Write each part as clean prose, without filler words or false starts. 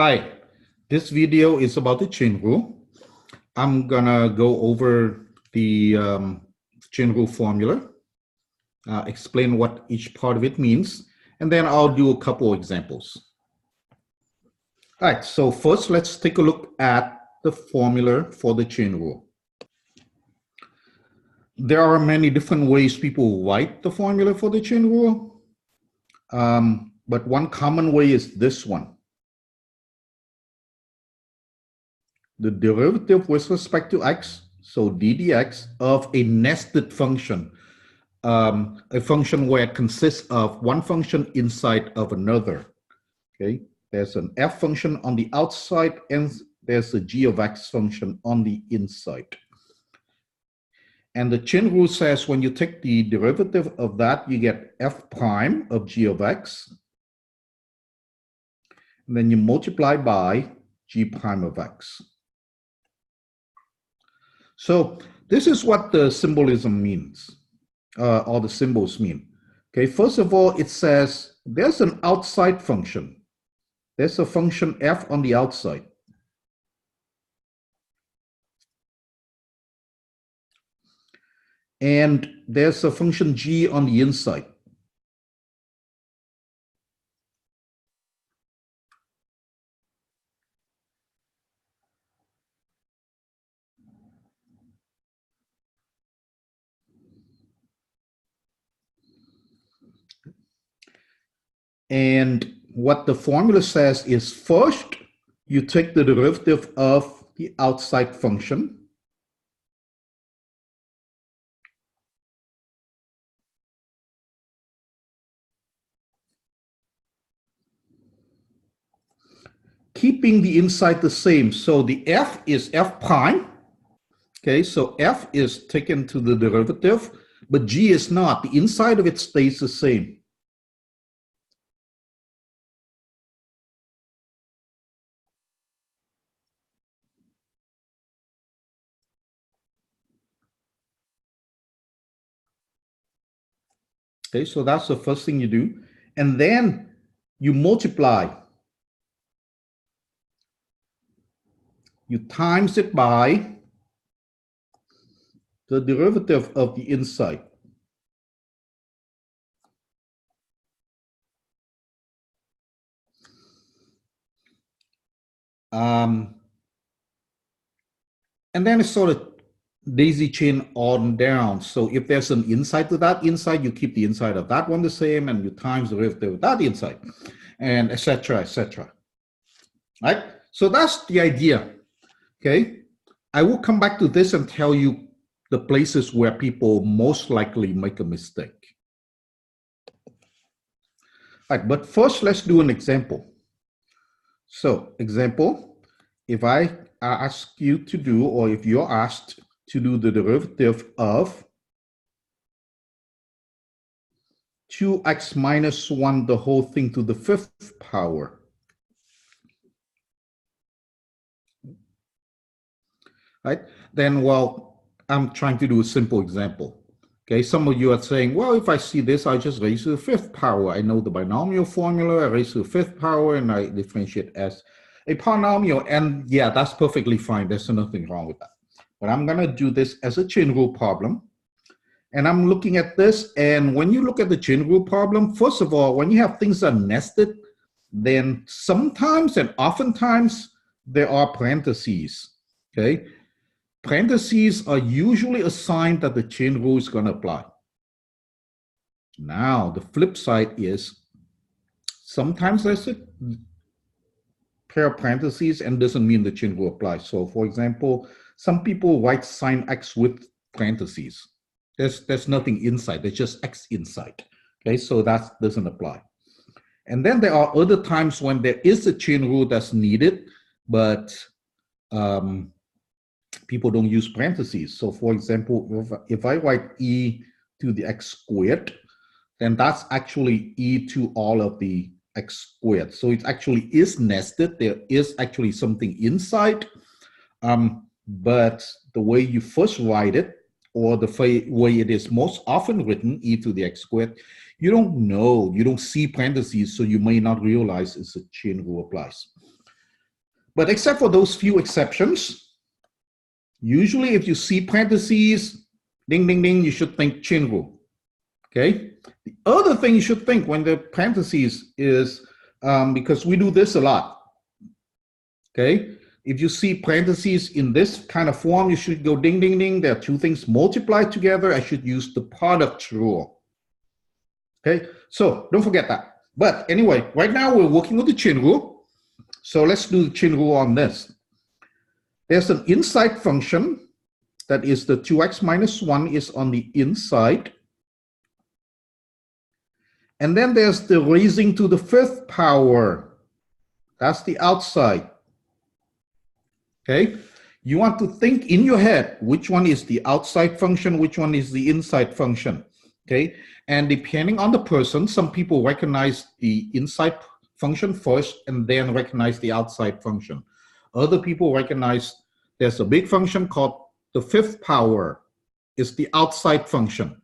Hi, this video is about the chain rule. I'm gonna go over the chain rule formula, explain what each part of it means, and then I'll do a couple examples. All right, so first let's take a look at the formula for the chain rule. There are many different ways people write the formula for the chain rule, but one common way is this one. The derivative with respect to x, so d dx, of a nested function, a function where it consists of one function inside of another. Okay, there's an f function on the outside and there's a g of x function on the inside. And the chain rule says when you take the derivative of that, you get f prime of g of x, and then you multiply by g prime of x. So this is what the symbolism means, or the symbols mean. Okay, first of all, it says there's an outside function. There's a function f on the outside. And there's a function g on the inside. And what the formula says is first, you take the derivative of the outside function. Keeping the inside the same. So the f is f prime. Okay, so f is taken to the derivative, but g is not. The inside of it stays the same. Okay, so that's the first thing you do. And then you multiply. You times it by the derivative of the inside. And then it's sort of daisy chain on down. So if there's an inside to that inside, you keep the inside of that one the same, and you times the derivative of that inside, and etc., etc. Right? So that's the idea. Okay? I will come back to this and tell you the places where people most likely make a mistake. All right, but first let's do an example. So, example, if I ask you to do, or if you're asked to do the derivative of 2x minus 1, the whole thing to the 5th power. Right? Then, well, I'm trying to do a simple example. Okay, some of you are saying, well, if I see this, I just raise to the 5th power. I know the binomial formula, I raise to the 5th power, and I differentiate as a polynomial. And yeah, that's perfectly fine. There's nothing wrong with that. But I'm going to do this as a chain rule problem. And I'm looking at this. And when you look at the chain rule problem, first of all, when you have things that are nested, then sometimes and oftentimes there are parentheses. Okay. Parentheses are usually a sign that the chain rule is going to apply. Now, the flip side is sometimes there's a pair of parentheses and doesn't mean the chain rule applies. So, for example, some people write sine x with parentheses. There's nothing inside. There's just x inside. Okay, so that doesn't apply. And then there are other times when there is a chain rule that's needed, but people don't use parentheses. So for example, if I write e to the x squared, then that's actually e to all of the x squared. So it actually is nested. There is actually something inside, but the way you first write it, or the way it is most often written, e to the x squared, you don't know, you don't see parentheses, so you may not realize it's a chain rule applies. But except for those few exceptions, usually if you see parentheses, ding, ding, ding, you should think chain rule. Okay. The other thing you should think when the parentheses is, because we do this a lot. Okay. If you see parentheses in this kind of form, you should go ding, ding, ding. There are two things multiplied together. I should use the product rule. Okay. So don't forget that. But anyway, right now we're working with the chain rule. So let's do the chain rule on this. There's an inside function that is the 2x minus 1 is on the inside. And then there's the raising to the 5th power. That's the outside. Okay, you want to think in your head which one is the outside function, which one is the inside function. Okay, and depending on the person, some people recognize the inside function first and then recognize the outside function. Other people recognize there's a big function called the 5th power is the outside function.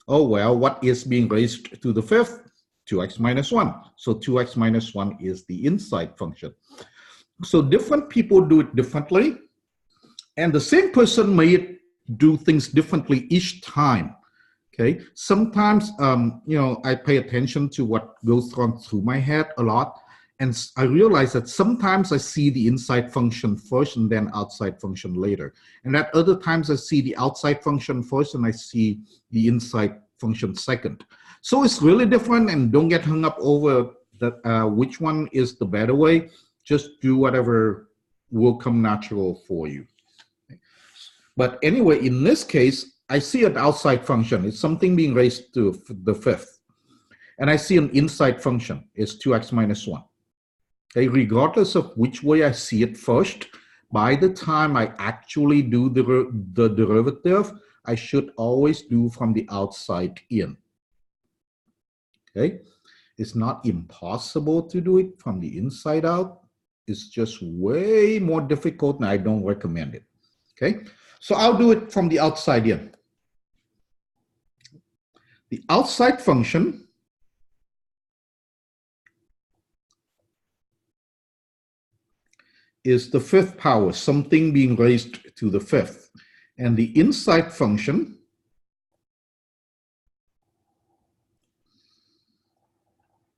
Oh, well, what is being raised to the 5th? 2x minus 1. So 2x minus 1 is the inside function. So different people do it differently. And the same person may do things differently each time. Okay. Sometimes, I pay attention to what goes on through my head a lot. And I realize that sometimes I see the inside function first and then outside function later. And at other times I see the outside function first and I see the inside function second. So it's really different, and don't get hung up over that which one is the better way. Just do whatever will come natural for you. But anyway, in this case, I see an outside function. It's something being raised to the 5th. And I see an inside function. It's 2x minus 1. Okay, regardless of which way I see it first, by the time I actually do the derivative, I should always do from the outside in. Okay, it's not impossible to do it from the inside out. It's just way more difficult, and I don't recommend it. Okay, so I'll do it from the outside in. The outside function is the 5th power, something being raised to the 5th. And the inside function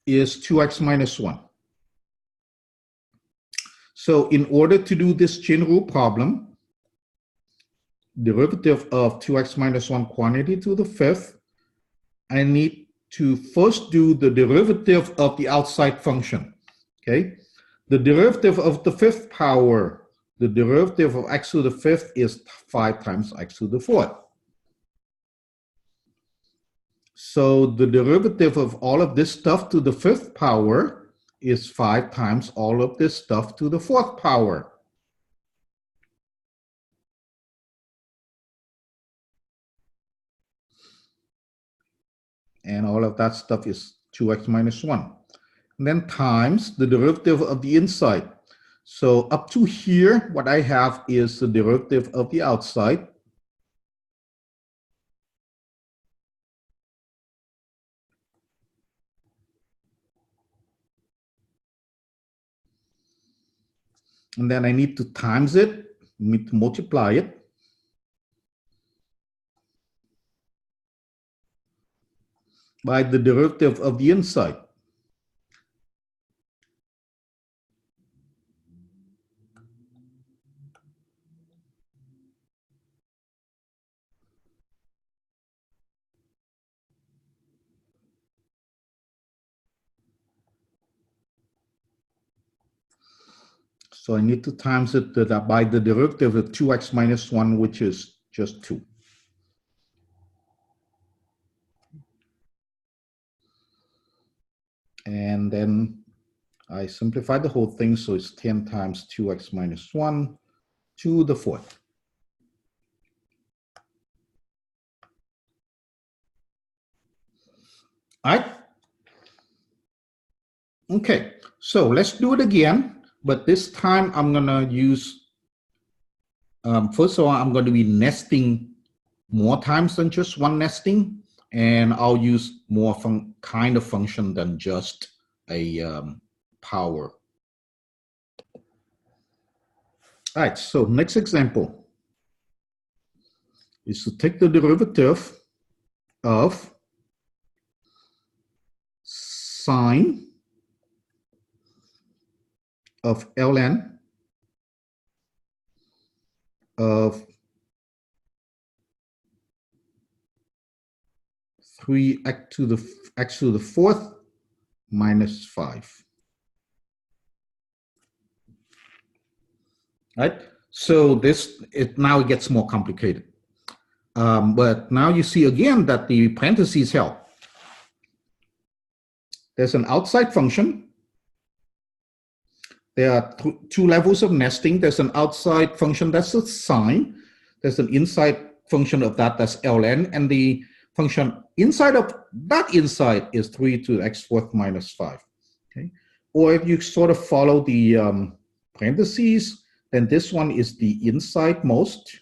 is 2x minus 1. So in order to do this chain rule problem, derivative of 2x minus 1 quantity to the 5th, I need to first do the derivative of the outside function. Okay, the derivative of the 5th power, the derivative of x to the 5th is 5 times x to the 4th. So the derivative of all of this stuff to the 5th power is 5 times all of this stuff to the 4th power. And all of that stuff is 2x minus 1. And then times the derivative of the inside. So up to here, what I have is the derivative of the outside. And then I need to times it, need to multiply it. By the derivative of the inside. So I need to times it by the derivative of 2x minus 1, which is just 2. And then I simplify the whole thing, so it's 10 times 2x minus 1 to the 4th. All right? Okay, so let's do it again, but this time I'm gonna use, first of all, I'm gonna be nesting more times than just one nesting, and I'll use more kind of function than just a power. All right, so next example is to take the derivative of sine of ln of 3x to the fourth minus 5. Right? So now it gets more complicated. But now you see again that the parentheses help. There's an outside function. There are two levels of nesting. There's an outside function that's a sine. There's an inside function of that that's ln, and the function inside of that inside is 3 to the x fourth minus 5. Okay, or if you sort of follow the parentheses, then this one is the inside most,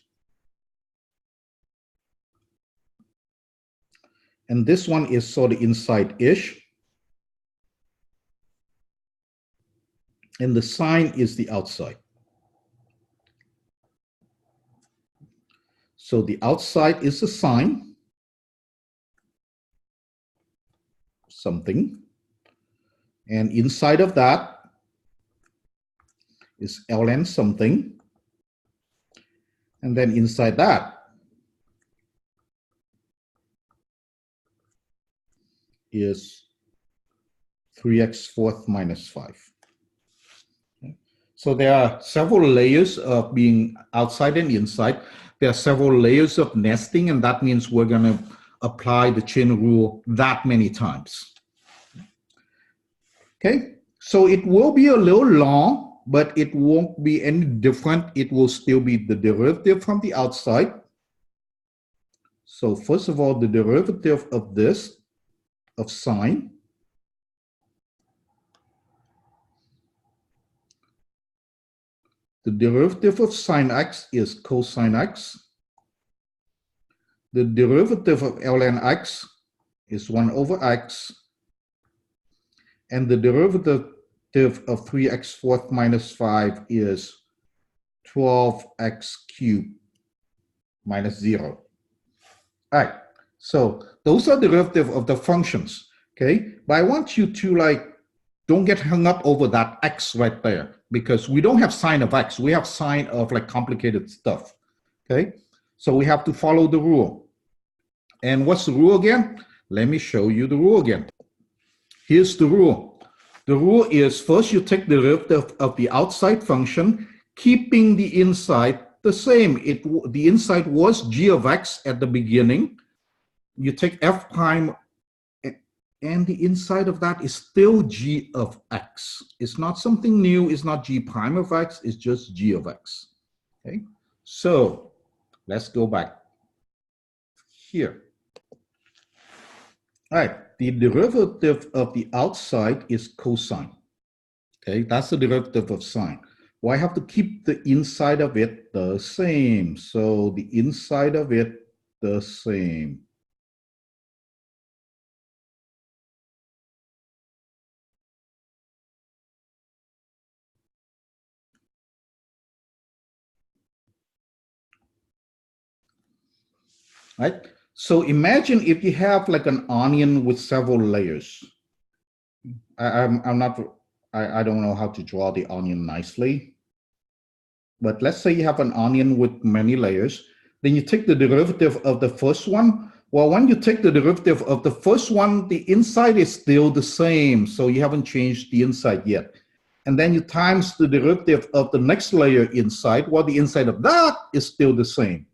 and this one is sort of inside-ish, and the sine is the outside. So the outside is the sine, something, and inside of that is ln something, and then inside that is 3x fourth minus 5. Okay. So there are several layers of being outside and inside. There are several layers of nesting, and that means we're going to apply the chain rule that many times. Okay, so it will be a little long, but it won't be any different. It will still be the derivative from the outside. So first of all, the derivative of this, of sine, the derivative of sine x is cosine x. The derivative of ln x is 1 over x. And the derivative of 3x fourth minus 5 is 12x cubed minus 0. All right, so those are derivative of the functions, okay? But I want you to don't get hung up over that x right there, because we don't have sine of x. We have sine of complicated stuff, okay? So we have to follow the rule. And what's the rule again? Let me show you the rule again. Here's the rule. The rule is first you take the derivative of the outside function, keeping the inside the same. The inside was g of x at the beginning. You take f prime, and the inside of that is still g of x. It's not something new. It's not g prime of x. It's just g of x. Okay. So let's go back here. All right. The derivative of the outside is cosine. Okay, that's the derivative of sine. Well, I have to keep the inside of it the same. So the inside of it the same. Right? So imagine if you have an onion with several layers. I don't know how to draw the onion nicely, but let's say you have an onion with many layers. Then you take the derivative of the first one. Well, when you take the derivative of the first one, the inside is still the same, so you haven't changed the inside yet. And then you times the derivative of the next layer inside. Well, the inside of that is still the same.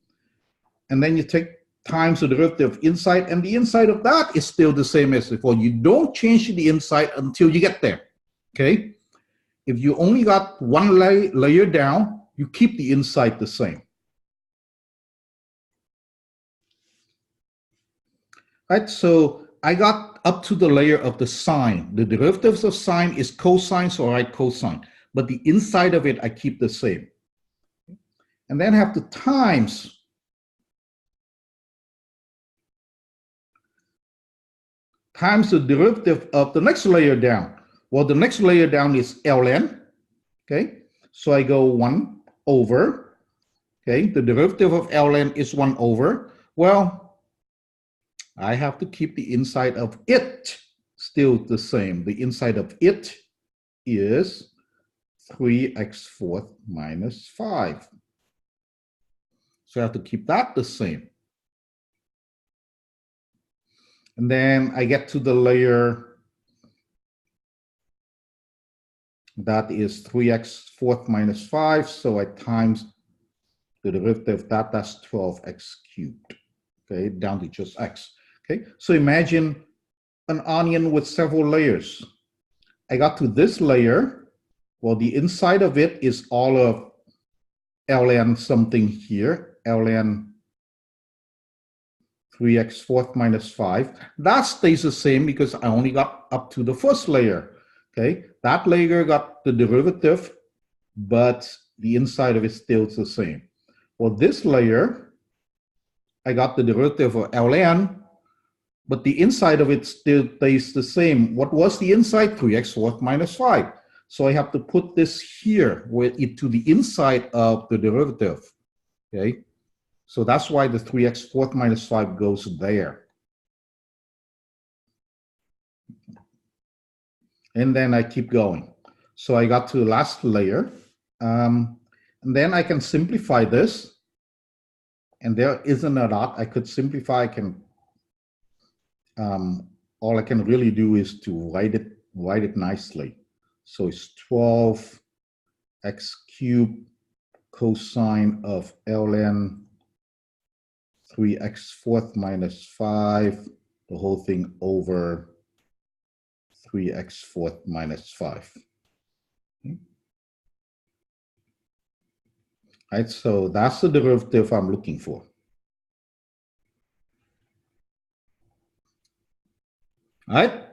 And then you take times the derivative inside, and the inside of that is still the same as before. You don't change the inside until you get there, okay? If you only got one layer down, you keep the inside the same. Right, so I got up to the layer of the sine. The derivatives of sine is cosine, so I write cosine. But the inside of it, I keep the same. And then I have to times the derivative of the next layer down. Well, the next layer down is ln, okay? So I go 1 over, okay, the derivative of ln is 1 over. Well, I have to keep the inside of it still the same. The inside of it is 3x fourth minus 5. So I have to keep that the same. And then I get to the layer that is 3x fourth minus 5. So I times the derivative of that, that's 12x cubed, okay, down to just x. Okay, so imagine an onion with several layers. I got to this layer. Well, the inside of it is all of ln something here, ln 3x fourth minus 5. That stays the same because I only got up to the first layer. Okay, that layer got the derivative, but the inside of it still is the same. Well, this layer, I got the derivative of ln, but the inside of it still stays the same. What was the inside? 3x fourth minus 5. So I have to put this here with it to the inside of the derivative. Okay, so that's why the 3x fourth minus 5 goes there. And then I keep going. So I got to the last layer. And then I can simplify this. And there isn't a lot I could simplify. I can all I can really do is to write it nicely. So it's 12x cubed cosine of ln 3x fourth minus 5, the whole thing over 3x fourth minus 5. Okay. Right, so that's the derivative I'm looking for. All right.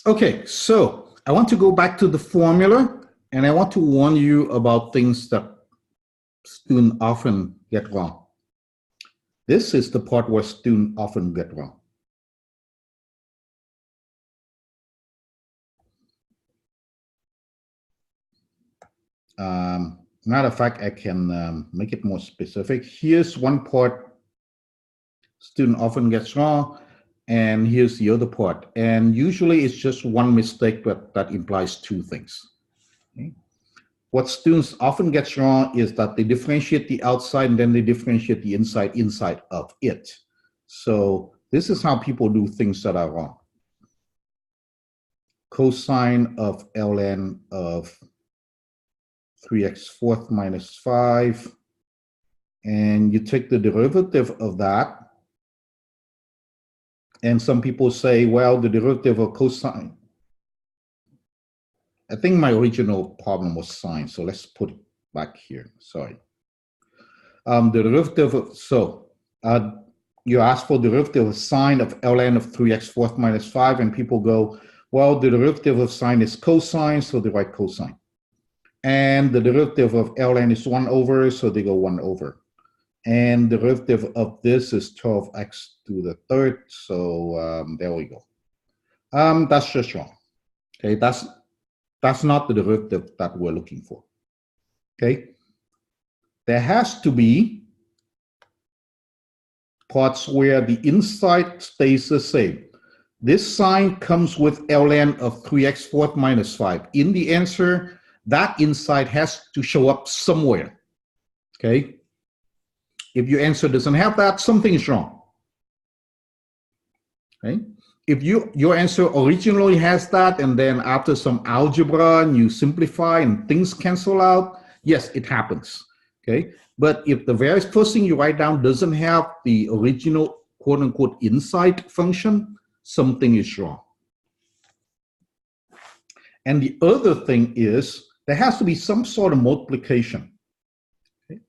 Okay, so I want to go back to the formula, and I want to warn you about things that students often get wrong. This is the part where students often get wrong. Matter of fact, I can make it more specific. Here's one part student often gets wrong, and here's the other part. And usually it's just one mistake, but that implies two things. Okay. What students often get wrong is that they differentiate the outside and then they differentiate the inside of it. So this is how people do things that are wrong. Cosine of ln of 3x fourth minus 5, and you take the derivative of that. And some people say, well, the derivative of cosine. I think my original problem was sine, so let's put it back here. Sorry. The derivative of, you ask for derivative of sine of ln of 3x fourth minus 5, and people go, well, the derivative of sine is cosine, so they write cosine. And the derivative of ln is 1 over, so they go 1 over. And the derivative of this is 12x to the third, so there we go. That's just wrong. Okay, that's not the derivative that we're looking for. Okay, there has to be parts where the inside stays the same. This sign comes with ln of 3x fourth minus 5. In the answer, that inside has to show up somewhere. Okay. If your answer doesn't have that, something is wrong. Okay. If your answer originally has that, and then after some algebra and you simplify and things cancel out, yes, it happens. Okay. But if the very first thing you write down doesn't have the original quote unquote inside function, something is wrong. And the other thing is there has to be some sort of multiplication. Okay.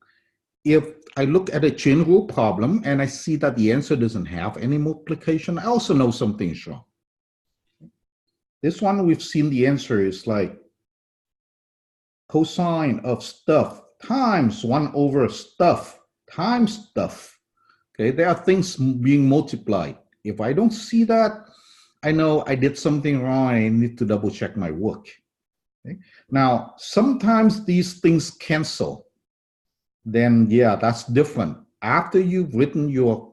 If I look at a chain rule problem and I see that the answer doesn't have any multiplication, I also know something is wrong. This one we've seen the answer is like cosine of stuff times 1 over stuff times stuff. Okay, there are things being multiplied. If I don't see that, I know I did something wrong. I need to double check my work. Okay? Now, sometimes these things cancel. Then, yeah, that's different. After you've written your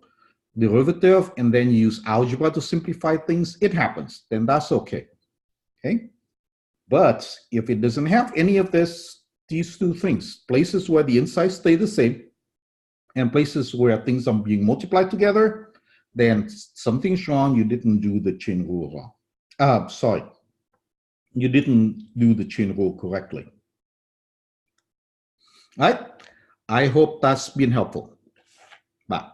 derivative and then you use algebra to simplify things, it happens. Then that's okay. Okay? But if it doesn't have any of these two things, places where the insides stay the same and places where things are being multiplied together, then something's wrong. You didn't do the chain rule wrong. Sorry, you didn't do the chain rule correctly. All right? I hope that's been helpful. Bye.